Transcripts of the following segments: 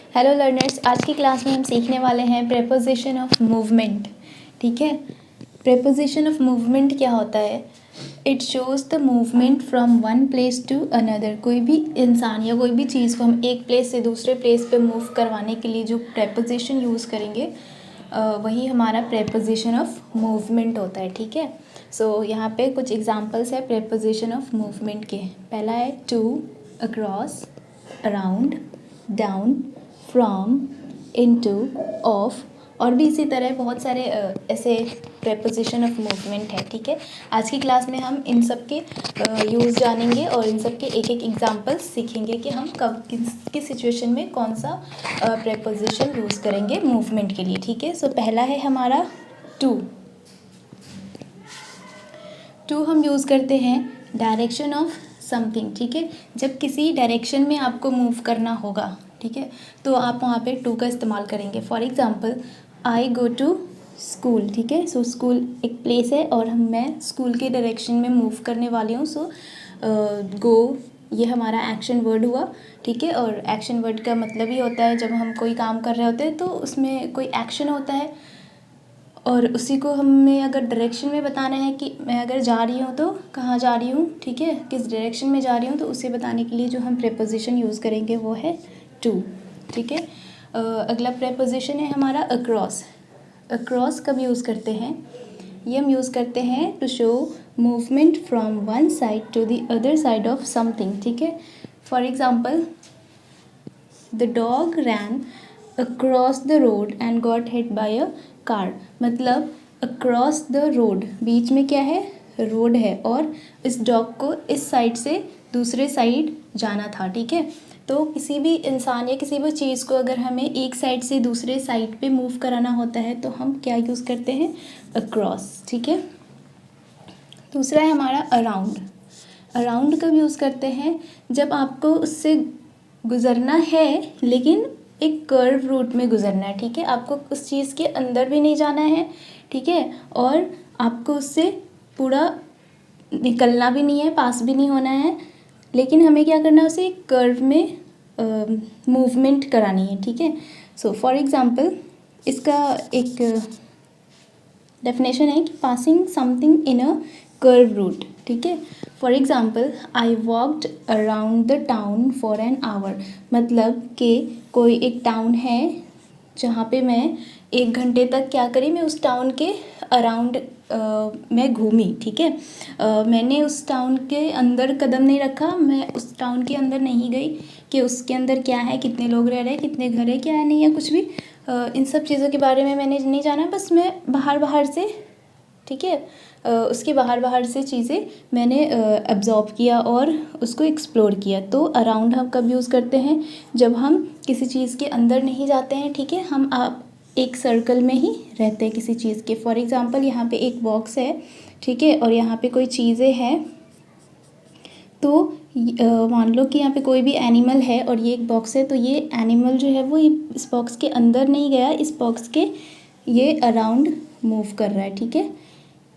Hello learners, आज की class में हम सीखने वाले हैं प्रेपोजिशन ऑफ मूवमेंट। ठीक है, प्रेपोजिशन ऑफ मूवमेंट क्या होता है? It shows the movement from one place to another. कोई भी इंसान या कोई भी चीज़ को हम एक प्लेस से दूसरे प्लेस पे मूव करवाने के लिए जो प्रेपोजिशन यूज़ करेंगे वही हमारा प्रेपोजिशन ऑफ मूवमेंट होता है। ठीक है, सो यहाँ पे कुछ एग्जांपल्स है प्रेपोजिशन ऑफ मूवमेंट के। पहला है to, across, around, down, from, into, off, और भी इसी तरह बहुत सारे ऐसे प्रेपोजिशन ऑफ मूवमेंट है। ठीक है, आज की क्लास में हम इन सब के यूज़ जानेंगे और इन सब के एक एक एग्जांपल्स सीखेंगे कि हम कब किस सिचुएशन में कौन सा प्रेपोजिशन यूज़ करेंगे मूवमेंट के लिए। ठीक है, सो पहला है हमारा टू। टू हम यूज़ करते हैं डायरेक्शन ऑफ समथिंग। ठीक है, जब किसी डायरेक्शन में आपको मूव करना होगा, ठीक है, तो आप वहाँ पे टू का इस्तेमाल करेंगे। For example, I go to school. ठीक है, सो स्कूल एक प्लेस है और मैं स्कूल के डायरेक्शन में मूव करने वाली हूँ। सो गो ये हमारा एक्शन वर्ड हुआ। ठीक है, और एक्शन वर्ड का मतलब ही होता है जब हम कोई काम कर रहे होते हैं तो उसमें कोई एक्शन होता है और उसी को हमें अगर डायरेक्शन में बताना है कि मैं अगर जा रही हूँ तो कहाँ जा रही हूँ, ठीक है, किस डायरेक्शन में जा रही हूँ, तो उसे बताने के लिए जो हम प्रेपोजिशन यूज़ करेंगे वो है टू। ठीक है, अगला प्रेपोजिशन है हमारा अक्रॉस। अक्रॉस कब यूज़ करते हैं? ये हम यूज़ करते हैं to show movement from one side to the other side of something. ठीक है, for example, the dog ran across the road and got hit by a car. मतलब अक्रॉस द रोड, बीच में क्या है, रोड है, और इस डॉग को इस साइड से दूसरे साइड जाना था। ठीक है, तो किसी भी इंसान या किसी भी चीज़ को अगर हमें एक साइड से दूसरे साइड पे मूव कराना होता है तो हम क्या यूज़ करते हैं? अक्रॉस। ठीक है, दूसरा है हमारा अराउंड। अराउंड कब यूज़ करते हैं? जब आपको उससे गुज़रना है लेकिन एक कर्व रूट में गुज़रना है। ठीक है, आपको उस चीज़ के अंदर भी नहीं जाना है, ठीक है, और आपको उससे पूरा निकलना भी नहीं है, पास भी नहीं होना है, लेकिन हमें क्या करना है, उसे एक कर्व में मूवमेंट करानी है। ठीक है, सो फॉर एग्ज़ाम्पल इसका एक डेफिनेशन है कि passing something in a curve route. ठीक है, for example, I walked around the town for an hour. मतलब कि कोई एक टाउन है जहाँ पे मैं 1 घंटे तक क्या करी, मैं उस टाउन के अराउंड मैं घूमी। ठीक है, मैंने उस टाउन के अंदर कदम नहीं रखा, मैं उस टाउन के अंदर नहीं गई कि उसके अंदर क्या है, कितने लोग रह रहे हैं, कितने घर है, क्या है, नहीं है, कुछ भी इन सब चीज़ों के बारे में मैंने नहीं जाना। बस मैं बाहर से, ठीक है, उसके बाहर से चीज़ें मैंने एब्जॉर्ब किया और उसको एक्सप्लोर किया। तो अराउंड हम कब यूज़ करते हैं? जब हम किसी चीज़ के अंदर नहीं जाते हैं। ठीक है, हम आप एक सर्कल में ही रहते हैं किसी चीज़ के। फॉर एग्ज़ाम्पल, यहाँ पे एक बॉक्स है, ठीक है, और यहाँ पे कोई चीज़ें हैं, तो मान लो कि यहाँ पे कोई भी एनिमल है और ये एक बॉक्स है, तो ये एनिमल जो है वो इस बॉक्स के अंदर नहीं गया, इस बॉक्स के ये अराउंड मूव कर रहा है। ठीक है,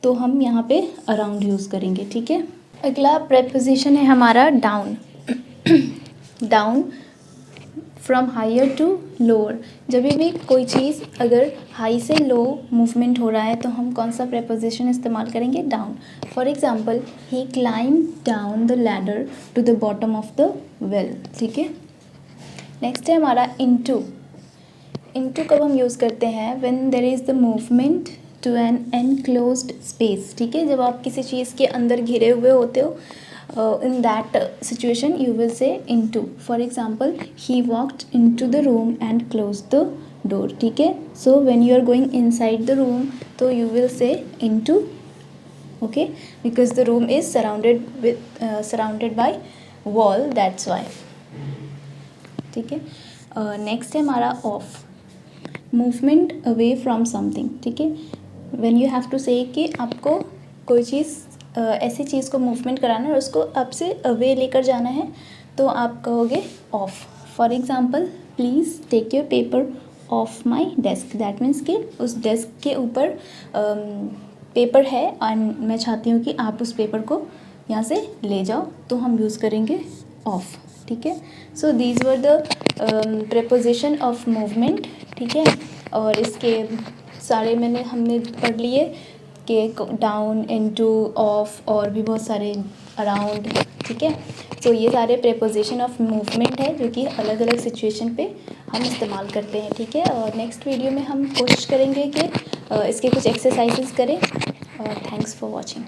तो हम यहाँ पे अराउंड यूज़ करेंगे। ठीक है, अगला प्रेपोजिशन है हमारा down. Down from higher to lower. जब भी कोई चीज़ अगर हाई से लो मूवमेंट हो रहा है तो हम कौन सा प्रेपोजिशन इस्तेमाल करेंगे? Down. For example, he climb down the ladder to the bottom of the well. ठीक है, नेक्स्ट है हमारा इनटू। इनटू कब हम यूज़ करते हैं? When there is the movement to an enclosed space. ठीक है, जब आप किसी चीज़ के अंदर घिरे हुए होते हो, in that situation you will say into. For example, he walked into the room and closed the door. ठीक है, so when you are going inside the room तो you will say into, okay, because the room is surrounded by wall, that's why. ठीक है, next है हमारा off. movement away from something. ठीक है, when you have to say कि आपको कोई चीज़ ऐसी चीज़ को मूवमेंट कराना है और उसको आपसे अवे लेकर जाना है तो आप कहोगे off. For example, please take your paper off my desk. That means कि उस डेस्क के ऊपर पेपर है और मैं चाहती हूँ कि आप उस पेपर को यहाँ से ले जाओ, तो हम यूज़ करेंगे ऑफ। ठीक है। So these were the preposition of movement, ठीक है। और इसके सारे हमने पढ़ लिए कि डाउन, इनटू, ऑफ और भी बहुत सारे अराउंड, ठीक है। सो ये सारे प्रेपोजिशन ऑफ मूवमेंट है जो कि अलग अलग सिचुएशन पे हम इस्तेमाल करते हैं, ठीक है। और नेक्स्ट वीडियो में हम कोशिश करेंगे कि इसके कुछ एक्सरसाइजेस करें। और थैंक्स फॉर वॉचिंग।